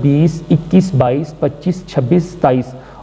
20, 21, 22, 25, 26, 27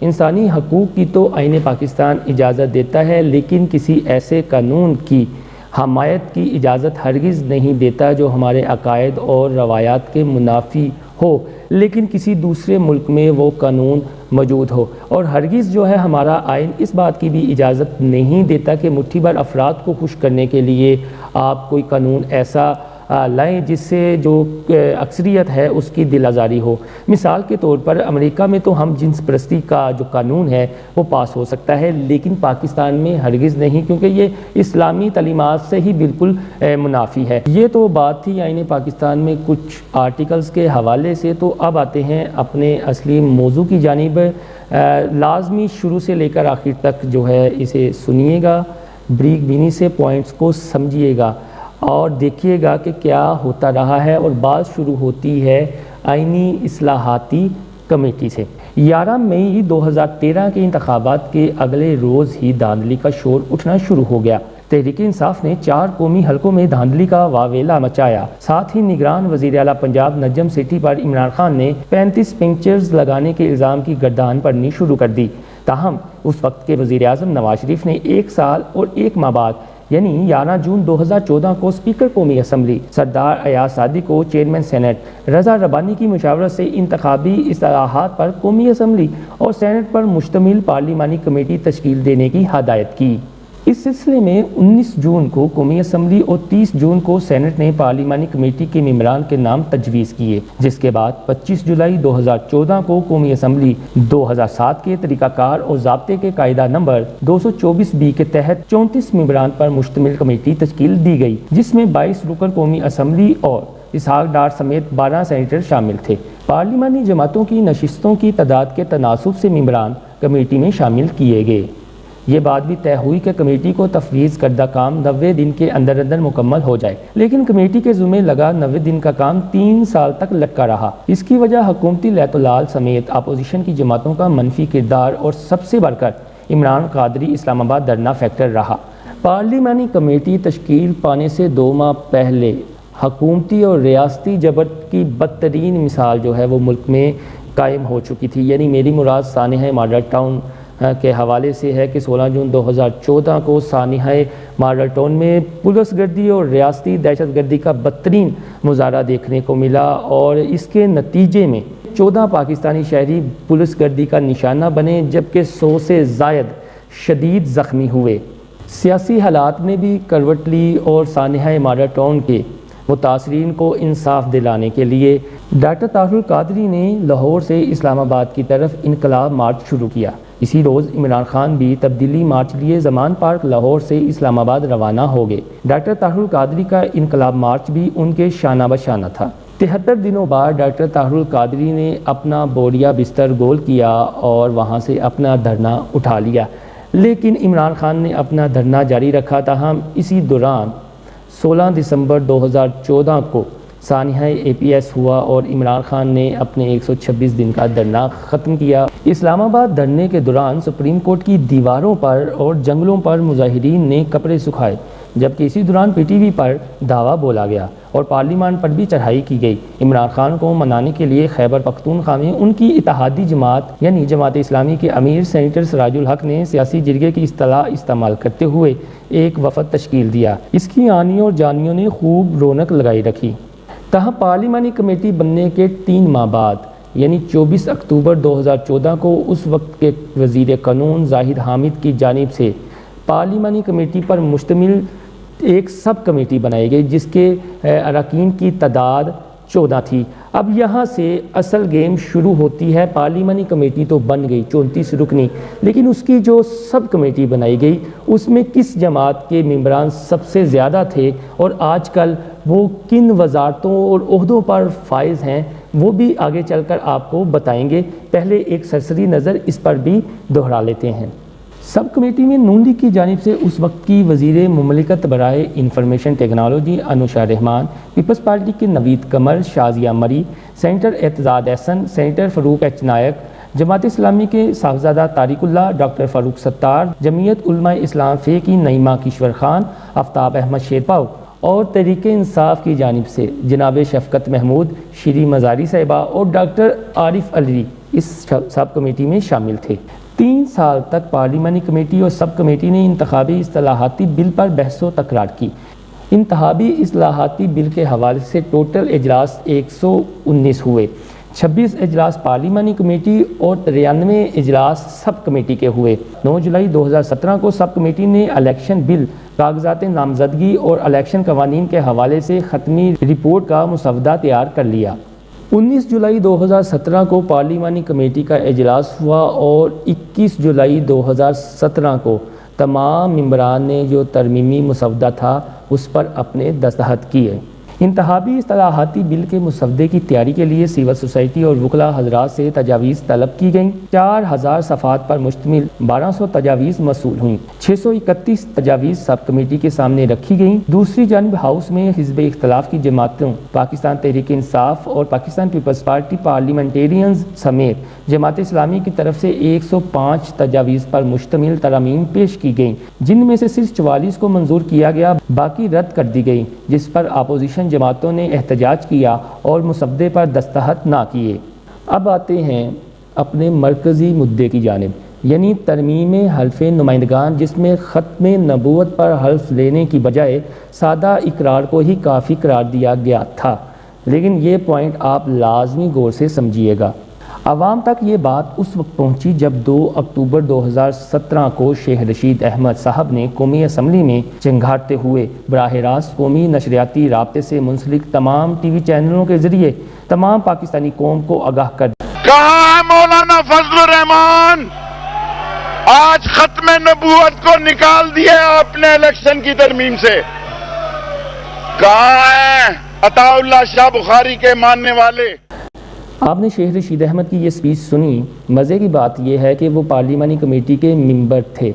انسانی حقوق کی تو آئین پاکستان اجازت دیتا ہے، لیکن کسی ایسے قانون کی حمایت کی اجازت ہرگز نہیں دیتا جو ہمارے عقائد اور روایات کے منافی ہو، لیکن کسی دوسرے ملک میں وہ قانون موجود ہو۔ اور ہرگز جو ہے ہمارا آئین اس بات کی بھی اجازت نہیں دیتا کہ مٹھی بھر افراد کو خوش کرنے کے لیے آپ کوئی قانون ایسا لائیں جس سے جو اکثریت ہے اس کی دل آزاری ہو۔ مثال کے طور پر امریکہ میں تو ہم جنس پرستی کا جو قانون ہے وہ پاس ہو سکتا ہے، لیکن پاکستان میں ہرگز نہیں، کیونکہ یہ اسلامی تعلیمات سے ہی بالکل منافی ہے۔ یہ تو بات تھی آئین پاکستان میں کچھ آرٹیکلز کے حوالے سے۔ تو اب آتے ہیں اپنے اصلی موضوع کی جانب۔ لازمی شروع سے لے کر آخر تک جو ہے اسے سنیے گا، بریک بینی سے پوائنٹس کو سمجھیے گا اور دیکھیے گا کہ کیا ہوتا رہا ہے۔ اور بات شروع ہوتی ہے آئینی اصلاحاتی کمیٹی سے۔ 11 مئی 2013 کے انتخابات کے اگلے روز ہی دھاندلی کا شور اٹھنا شروع ہو گیا۔ تحریک انصاف نے 4 قومی حلقوں میں دھاندلی کا واویلا مچایا۔ ساتھ ہی نگران وزیر اعلیٰ پنجاب نجم سیٹھی پر عمران خان نے 35 پنکچرز لگانے کے الزام کی گردان پڑنی شروع کر دی۔ تاہم اس وقت کے وزیر اعظم نواز شریف نے 1 سال اور 1 ماہ بعد یعنی 11 جون 2014 کو اسپیکر قومی اسمبلی سردار ایاز صادق کو چیئرمین سینٹ رضا ربانی کی مشاورت سے انتخابی اصلاحات پر قومی اسمبلی اور سینٹ پر مشتمل پارلیمانی کمیٹی تشکیل دینے کی ہدایت کی۔ اس سلسلے میں 19 جون کو قومی اسمبلی اور 30 جون کو سینٹ نے پارلیمانی کمیٹی کے ممبران کے نام تجویز کیے، جس کے بعد 25 جولائی 2014 کو قومی اسمبلی 2007 کے طریقہ کار اور ضابطے کے قاعدہ نمبر 224B کے تحت 34 ممبران پر مشتمل کمیٹی تشکیل دی گئی، جس میں 22 رکن قومی اسمبلی اور اسحاق ڈار سمیت 12 سینیٹر شامل تھے۔ پارلیمانی جماعتوں کی نشستوں کی تعداد کے تناسب سے ممبران کمیٹی میں شامل کیے گئے۔ یہ بات بھی طے ہوئی کہ کمیٹی کو تفویض کردہ کام 90 دن کے اندر مکمل ہو جائے، لیکن کمیٹی کے ذمہ لگا 90 دن کا کام 3 سال تک لٹکا رہا۔ اس کی وجہ حکومتی لیت و لال سمیت اپوزیشن کی جماعتوں کا منفی کردار اور سب سے بڑھ کر عمران قادری اسلام آباد دھرنا فیکٹر رہا۔ پارلیمانی کمیٹی تشکیل پانے سے 2 ماہ پہلے حکومتی اور ریاستی جبر کی بدترین مثال جو ہے وہ ملک میں قائم ہو چکی تھی، یعنی میری مراد سانحہ ماڈل ٹاؤن کے حوالے سے ہے کہ 16 جون 2014 کو سانحہ ماڈل ٹاؤن میں پولیس گردی اور ریاستی دہشت گردی کا بدترین مظاہرہ دیکھنے کو ملا، اور اس کے نتیجے میں 14 پاکستانی شہری پولیس گردی کا نشانہ بنے، جبکہ 100 سے زائد شدید زخمی ہوئے۔ سیاسی حالات نے بھی کروٹ لی اور سانحہ ماڈل ٹاؤن کے متاثرین کو انصاف دلانے کے لیے ڈاکٹر طاہر القادری نے لاہور سے اسلام آباد کی طرف انقلاب مارچ شروع کیا۔ اسی روز عمران خان بھی تبدیلی مارچ لیے زمان پارک لاہور سے اسلام آباد روانہ ہو گئے۔ ڈاکٹر طاہر القادری کا انقلاب مارچ بھی ان کے شانہ بشانہ تھا۔ 73 دنوں بعد ڈاکٹر طاہر القادری نے اپنا بوریا بستر گول کیا اور وہاں سے اپنا دھرنا اٹھا لیا، لیکن عمران خان نے اپنا دھرنا جاری رکھا۔ تاہم اسی دوران 16 دسمبر 2014 کو سانحہ APS ہوا اور عمران خان نے اپنے 126 دن کا دھرنا ختم کیا۔ اسلام آباد دھرنے کے دوران سپریم کورٹ کی دیواروں پر اور جنگلوں پر مظاہرین نے کپڑے سکھائے، جبکہ اسی دوران PTV پر دعویٰ بولا گیا اور پارلیمان پر بھی چڑھائی کی گئی۔ عمران خان کو منانے کے لیے خیبر پختونخوا میں ان کی اتحادی جماعت یعنی جماعت اسلامی کے امیر سینیٹر سراج الحق نے سیاسی جرگے کی اصطلاح استعمال کرتے ہوئے ایک وفد تشکیل دیا۔ اس کی آنیوں اور جانیوں نے خوب رونق لگائی رکھی۔ تاہم پارلیمانی کمیٹی بننے کے 3 ماہ بعد یعنی 24 اکتوبر 2014 کو اس وقت کے وزیر قانون زاہد حامد کی جانب سے پارلیمانی کمیٹی پر مشتمل ایک سب کمیٹی بنائی گئی، جس کے اراکین کی تعداد 14 تھی۔ اب یہاں سے اصل گیم شروع ہوتی ہے۔ پارلیمانی کمیٹی تو بن گئی 34 رکنی، لیکن اس کی جو سب کمیٹی بنائی گئی اس میں کس جماعت کے ممبران سب سے زیادہ تھے اور آج کل وہ کن وزارتوں اور عہدوں پر فائز ہیں، وہ بھی آگے چل کر آپ کو بتائیں گے۔ پہلے ایک سرسری نظر اس پر بھی دہرا لیتے ہیں۔ سب کمیٹی میں نون لیگ کی جانب سے اس وقت کی وزیر مملکت برائے انفارمیشن ٹیکنالوجی انوشا رحمان، پیپلز پارٹی کے نوید قمر، شازیہ مری، سینیٹر اعتزاز احسن، سینیٹر فاروق ایچ نائک، جماعت اسلامی کے صاحبزادہ طارق اللہ، ڈاکٹر فاروق ستار، جمعیت علماء اسلام فے کی نعیمہ کشور خان، آفتاب احمد شیرپاؤ اور تحریک انصاف کی جانب سے جناب شفقت محمود، شیریں مزاری صاحبہ اور ڈاکٹر عارف علی اس سب کمیٹی میں شامل تھے۔ 3 سال تک پارلیمانی کمیٹی اور سب کمیٹی نے انتخابی اصلاحاتی بل پر بحث و تکرار کی۔ انتخابی اصلاحاتی بل کے حوالے سے ٹوٹل اجلاس 119 ہوئے، 26 اجلاس پارلیمانی کمیٹی اور 93 اجلاس سب کمیٹی کے ہوئے۔ 9 جولائی 2017 کو سب کمیٹی نے الیکشن بل، کاغذات نامزدگی اور الیکشن قوانین کے حوالے سے خطمی رپورٹ کا مسودہ تیار کر لیا۔ 19 جولائی 2017 کو پارلیمانی کمیٹی کا اجلاس ہوا اور 21 جولائی 2017 کو تمام ممبران نے جو ترمیمی مسودہ تھا اس پر اپنے دستخط کیے۔ انتخابی اصلاحاتی بل کے مسودے کی تیاری کے لیے سول سوسائٹی اور وکلاء حضرات سے تجاویز طلب کی گئیں۔ 4000 صفحات پر مشتمل 1200 تجاویز موصول ہوئیں۔ 631 تجاویز سب کمیٹی کے سامنے رکھی گئیں۔ دوسری جانب ہاؤس میں حزب اختلاف کی جماعتوں پاکستان تحریک انصاف اور پاکستان پیپلز پارٹی پارلیمنٹیرینز سمیت جماعت اسلامی کی طرف سے 105 تجاویز پر مشتمل ترامیم پیش کی گئیں، جن میں سے صرف 44 کو منظور کیا گیا، باقی رد کر دی گئی، جس پر اپوزیشن جماعتوں نے احتجاج کیا اور مسودے پر دستخط نہ کیے۔ اب آتے ہیں اپنے مرکزی مدعے کی جانب، یعنی ترمیم حلف نمائندگان، جس میں ختم نبوت پر حلف لینے کی بجائے سادہ اقرار کو ہی کافی قرار دیا گیا تھا۔ لیکن یہ پوائنٹ آپ لازمی غور سے سمجھیے گا۔ عوام تک یہ بات اس وقت پہنچی جب 2 اکتوبر 2017 کو شیخ رشید احمد صاحب نے قومی اسمبلی میں چنگھاڑتے ہوئے براہ راست قومی نشریاتی رابطے سے منسلک تمام ٹی وی چینلوں کے ذریعے تمام پاکستانی قوم کو آگاہ کر دیا۔ کہاں ہے مولانا فضل الرحمان؟ آج ختم نبوت کو نکال دیا آپ نے الیکشن کی ترمیم سے۔ کہاں ہیں عطا اللہ شاہ بخاری کے ماننے والے؟ آپ نے شیخ رشید احمد کی یہ سپیچ سنی۔ مزے کی بات یہ ہے کہ وہ پارلیمانی کمیٹی کے ممبر تھے،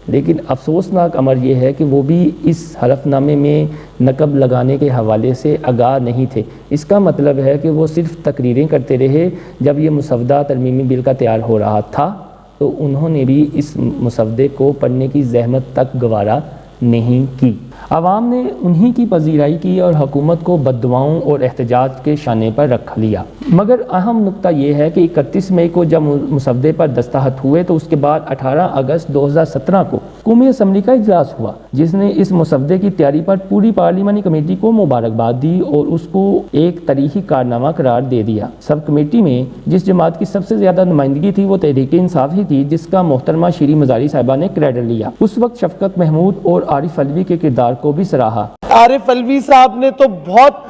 لیکن افسوسناک امر یہ ہے کہ وہ بھی اس حلف نامے میں نقب لگانے کے حوالے سے آگاہ نہیں تھے۔ اس کا مطلب ہے کہ وہ صرف تقریریں کرتے رہے۔ جب یہ مسودہ ترمیمی بل کا تیار ہو رہا تھا تو انہوں نے بھی اس مسودے کو پڑھنے کی زحمت تک گوارا نہیں کی۔ عوام نے انہی کی پذیرائی کی اور حکومت کو بددعاؤں اور احتجاج کے شانے پر رکھ لیا۔ مگر اہم نقطہ یہ ہے کہ 31 مئی کو جب مسودے پر دستخط ہوئے تو اس کے بعد 18 اگست 2017 کو قومی اسمبلی کا اجلاس ہوا، جس نے اس مسودے کی تیاری پر پوری پارلیمانی کمیٹی کو مبارکباد دی اور اس کو ایک تاریخی کارنامہ قرار دے دیا۔ سب کمیٹی میں جس جماعت کی سب سے زیادہ نمائندگی تھی وہ تحریک انصاف ہی تھی، جس کا محترمہ شیریں مزاری صاحبہ نے کریڈٹ لیا۔ اس وقت شفقت محمود اور عارف علوی کے کردار کو بھی سراہا۔ عارف علوی صاحب نے تو بہت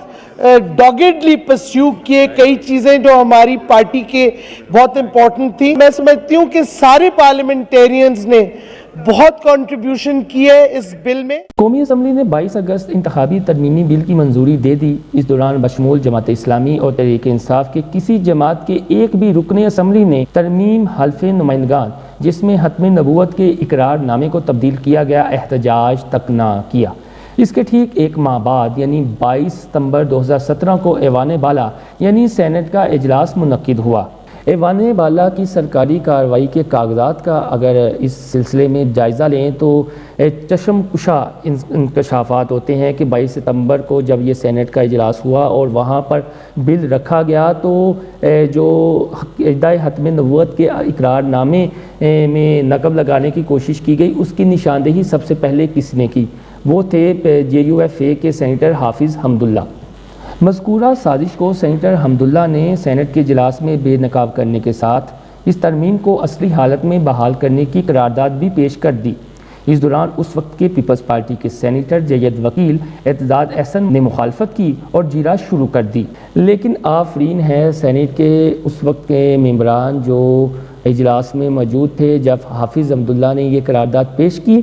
ڈاگڈلی پرسیو کیے کئی چیزیں جو ہماری پارٹی کے بہت امپورٹنٹ تھی۔ میں سمجھتی ہوں کہ سارے پارلیمنٹیرینز نے بہت کنٹریبیوشن کی ہے اس بل میں۔ قومی اسمبلی نے 22 اگست انتخابی ترمیمی بل کی منظوری دے دی۔ اس دوران بشمول جماعت اسلامی اور تحریک انصاف کے کسی جماعت کے ایک بھی رکن اسمبلی نے ترمیم حلف نمائندگان، جس میں ختم نبوت کے اقرار نامے کو تبدیل کیا گیا، احتجاج تک نہ کیا۔ اس کے ٹھیک ایک ماہ بعد یعنی 22 ستمبر 2017 کو ایوان بالا یعنی سینٹ کا اجلاس منعقد ہوا۔ ایوان بالا کی سرکاری کارروائی کے کاغذات کا اگر اس سلسلے میں جائزہ لیں تو چشم کشا انکشافات ہوتے ہیں کہ 22 ستمبر کو جب یہ سینٹ کا اجلاس ہوا اور وہاں پر بل رکھا گیا تو جو ادعائے ختم نبوت کے اقرار نامے میں نقب لگانے کی کوشش کی گئی، اس کی نشاندہی سب سے پہلے کس نے کی؟ وہ تھے JUFA کے سینیٹر حافظ حمداللہ۔ مذکورہ سازش کو سینیٹر حمداللہ نے سینٹ کے اجلاس میں بے نقاب کرنے کے ساتھ اس ترمیم کو اصلی حالت میں بحال کرنے کی قرارداد بھی پیش کر دی۔ اس دوران اس وقت کے پیپلز پارٹی کے سینیٹر جید وکیل اعتزاز احسن نے مخالفت کی اور جیرا شروع کر دی۔ لیکن آفرین ہے سینٹ کے اس وقت کے ممبران جو اجلاس میں موجود تھے جب حافظ حمداللہ نے یہ قرارداد پیش کی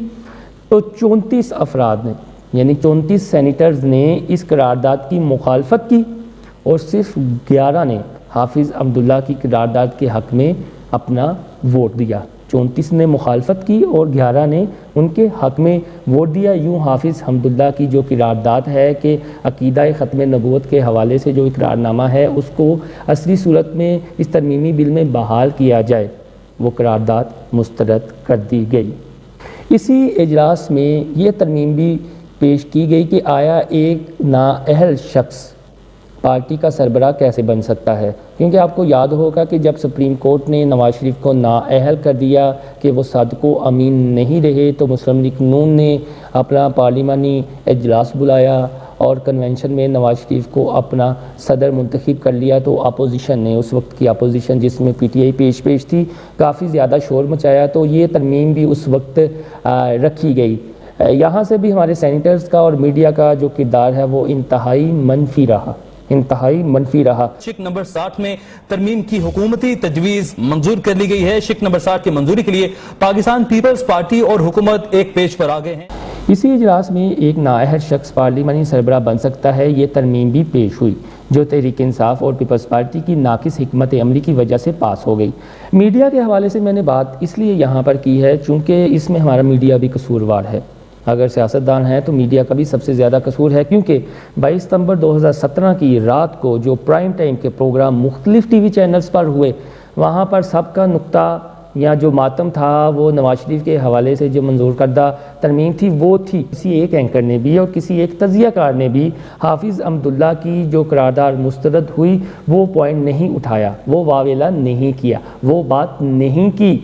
تو 34 افراد نے یعنی 34 سینیٹرز نے اس قرارداد کی مخالفت کی اور صرف 11 نے حافظ حمداللہ کی قرارداد کے حق میں اپنا ووٹ دیا۔ 34 نے مخالفت کی اور 11 نے ان کے حق میں ووٹ دیا۔ یوں حافظ حمداللہ کی جو قرارداد ہے کہ عقیدہ ختم نبوت کے حوالے سے جو اقرار نامہ ہے اس کو اصلی صورت میں اس ترمیمی بل میں بحال کیا جائے، وہ قرارداد مسترد کر دی گئی۔ اسی اجلاس میں یہ ترمیم بھی پیش کی گئی کہ آیا ایک نااہل شخص پارٹی کا سربراہ کیسے بن سکتا ہے؟ کیونکہ آپ کو یاد ہوگا کہ جب سپریم کورٹ نے نواز شریف کو نااہل کر دیا کہ وہ صدق و امین نہیں رہے، تو مسلم لیگ نون نے اپنا پارلیمانی اجلاس بلایا اور کنونشن میں نواز شریف کو اپنا صدر منتخب کر لیا۔ تو اپوزیشن نے، اس وقت کی اپوزیشن جس میں پی ٹی آئی پیش تھی، کافی زیادہ شور مچایا، تو یہ ترمیم بھی اس وقت رکھی گئی۔ یہاں سے بھی ہمارے سینیٹرز کا اور میڈیا کا جو کردار ہے وہ انتہائی منفی رہا۔ شک نمبر 60 میں ترمیم کی حکومتی تجویز منظور کر لی گئی ہے۔ شک نمبر 60 کی منظوری کے لیے پاکستان پیپلز پارٹی اور حکومت ایک پیج پر آگے ہیں۔ اسی اجلاس میں ایک نااہل شخص پارلیمانی سربراہ بن سکتا ہے، یہ ترمیم بھی پیش ہوئی، جو تحریک انصاف اور پیپلز پارٹی کی ناقص حکمت عملی کی وجہ سے پاس ہو گئی۔ میڈیا کے حوالے سے میں نے بات اس لیے یہاں پر کی ہے چونکہ اس میں ہمارا میڈیا بھی قصوروار ہے۔ اگر سیاستدان ہے تو میڈیا کا بھی سب سے زیادہ قصور ہے، کیونکہ 22 ستمبر 2017 کی رات کو جو پرائم ٹائم کے پروگرام مختلف ٹی وی چینلز پر ہوئے، وہاں پر سب کا نقطہ یا جو ماتم تھا وہ نواز شریف کے حوالے سے جو منظور کردہ ترمیم تھی وہ تھی۔ کسی ایک اینکر نے بھی اور کسی ایک تجزیہ کار نے بھی حافظ عبداللہ کی جو قرارداد مسترد ہوئی وہ پوائنٹ نہیں اٹھایا، وہ واویلا نہیں کیا، وہ بات نہیں کی،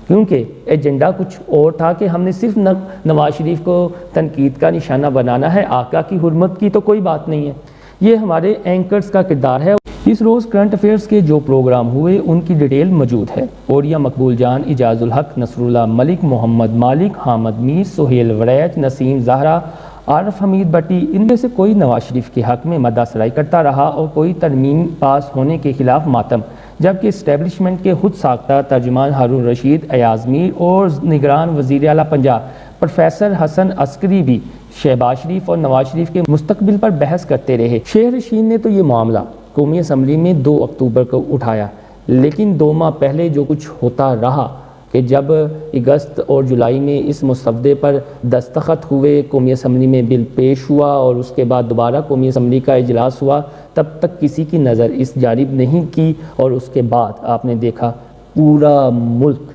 کیونکہ ایجنڈا کچھ اور تھا کہ ہم نے صرف نواز شریف کو تنقید کا نشانہ بنانا ہے، آقا کی حرمت کی تو کوئی بات نہیں ہے۔ یہ ہمارے اینکرز کا کردار ہے۔ اس روز کرنٹ افیئرز کے جو پروگرام ہوئے ان کی ڈیٹیل موجود ہے۔ اوریا مقبول جان، اجاز الحق، نصر اللہ ملک، محمد مالک، حامد میر، سہیل وریچ، نسیم زہرا، عارف حمید بٹی، ان میں سے کوئی نواز شریف کے حق میں مدح سرائی کرتا رہا اور کوئی ترمیم پاس ہونے کے خلاف ماتم، جبکہ اسٹیبلشمنٹ کے خود ساختہ ترجمان ہارون رشید، ایاز میر اور نگران وزیر اعلیٰ پنجاب پروفیسر حسن عسکری بھی شہباز شریف اور نواز شریف کے مستقبل پر بحث کرتے رہے۔ شیخ رشید نے تو یہ معاملہ قومی اسمبلی میں 2 اکتوبر کو اٹھایا، لیکن 2 ماہ پہلے جو کچھ ہوتا رہا کہ جب اگست اور جولائی میں اس مسودے پر دستخط ہوئے، قومی اسمبلی میں بل پیش ہوا اور اس کے بعد دوبارہ قومی اسمبلی کا اجلاس ہوا، تب تک کسی کی نظر اس جانب نہیں کی، اور اس کے بعد آپ نے دیکھا پورا ملک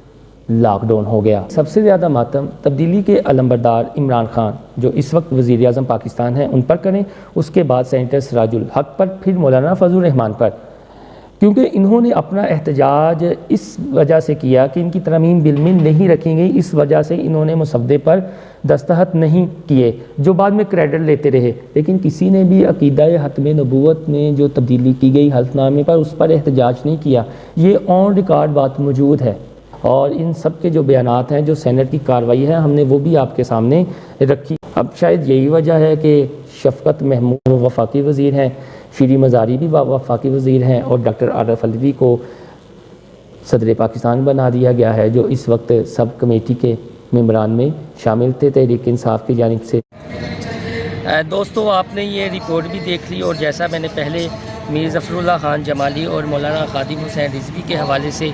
لاک ڈاؤن ہو گیا۔ سب سے زیادہ ماتم تبدیلی کے علمبردار عمران خان جو اس وقت وزیر اعظم پاکستان ہیں ان پر کریں، اس کے بعد سینیٹر سراج الحق پر، پھر مولانا فضل الرحمان پر، کیونکہ انہوں نے اپنا احتجاج اس وجہ سے کیا کہ ان کی ترمیم بل میں نہیں رکھی گئی، اس وجہ سے انہوں نے مسودے پر دستخط نہیں کیے، جو بعد میں کریڈٹ لیتے رہے، لیکن کسی نے بھی عقیدہ ختم نبوت میں جو تبدیلی کی گئی حلف نامے پر اس پر احتجاج نہیں کیا۔ یہ آن ریکارڈ بات موجود ہے، اور ان سب کے جو بیانات ہیں، جو سینٹ کی کارروائی ہے، ہم نے وہ بھی آپ کے سامنے رکھی۔ اب شاید یہی وجہ ہے کہ شفقت محمود وفاقی وزیر ہیں، شیری مزاری بھی وفاقی وزیر ہیں، اور ڈاکٹر عارف علوی کو صدر پاکستان بنا دیا گیا ہے، جو اس وقت سب کمیٹی کے ممبران میں شامل تھے تحریک انصاف کی جانب سے۔ دوستو، آپ نے یہ رپورٹ بھی دیکھ لی، اور جیسا میں نے پہلے میر ظفر اللہ خان جمالی اور مولانا خادم حسین رضوی کے حوالے سے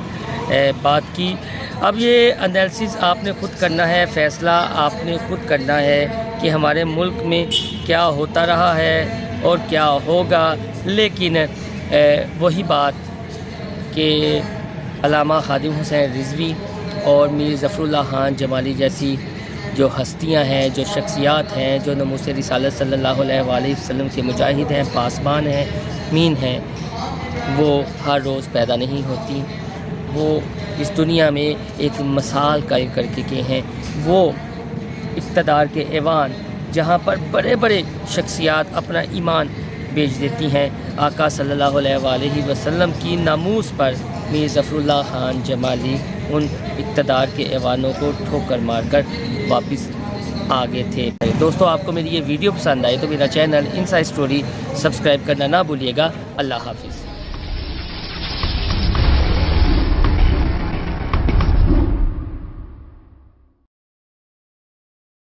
بات کی، اب یہ انالیسز آپ نے خود کرنا ہے، فیصلہ آپ نے خود کرنا ہے کہ ہمارے ملک میں کیا ہوتا رہا ہے اور کیا ہوگا، لیکن وہی بات کہ علامہ خادم حسین رضوی اور میر ظفر اللہ خان جمالی جیسی جو ہستیاں ہیں، جو شخصیات ہیں، جو ناموس رسالت صلی اللہ علیہ وآلہ وسلم کے مجاہد ہیں، پاسبان ہیں، مین ہیں، وہ ہر روز پیدا نہیں ہوتی۔ وہ اس دنیا میں ایک مثال قائم کر کے گئے ہیں۔ وہ اقتدار کے ایوان جہاں پر بڑے بڑے شخصیات اپنا ایمان بیچ دیتی ہیں، آقا صلی اللہ علیہ وآلہ وسلم کی ناموس پر میر ظفر اللہ خان جمالی ان اقتدار کے ایوانوں کو ٹھوکر مار کر واپس آگے تھے۔ دوستو، آپ کو میری یہ ویڈیو پسند آئے تو میرا چینل انسائیڈ اسٹوری سبسکرائب کرنا نہ بھولیے گا۔ اللہ حافظ۔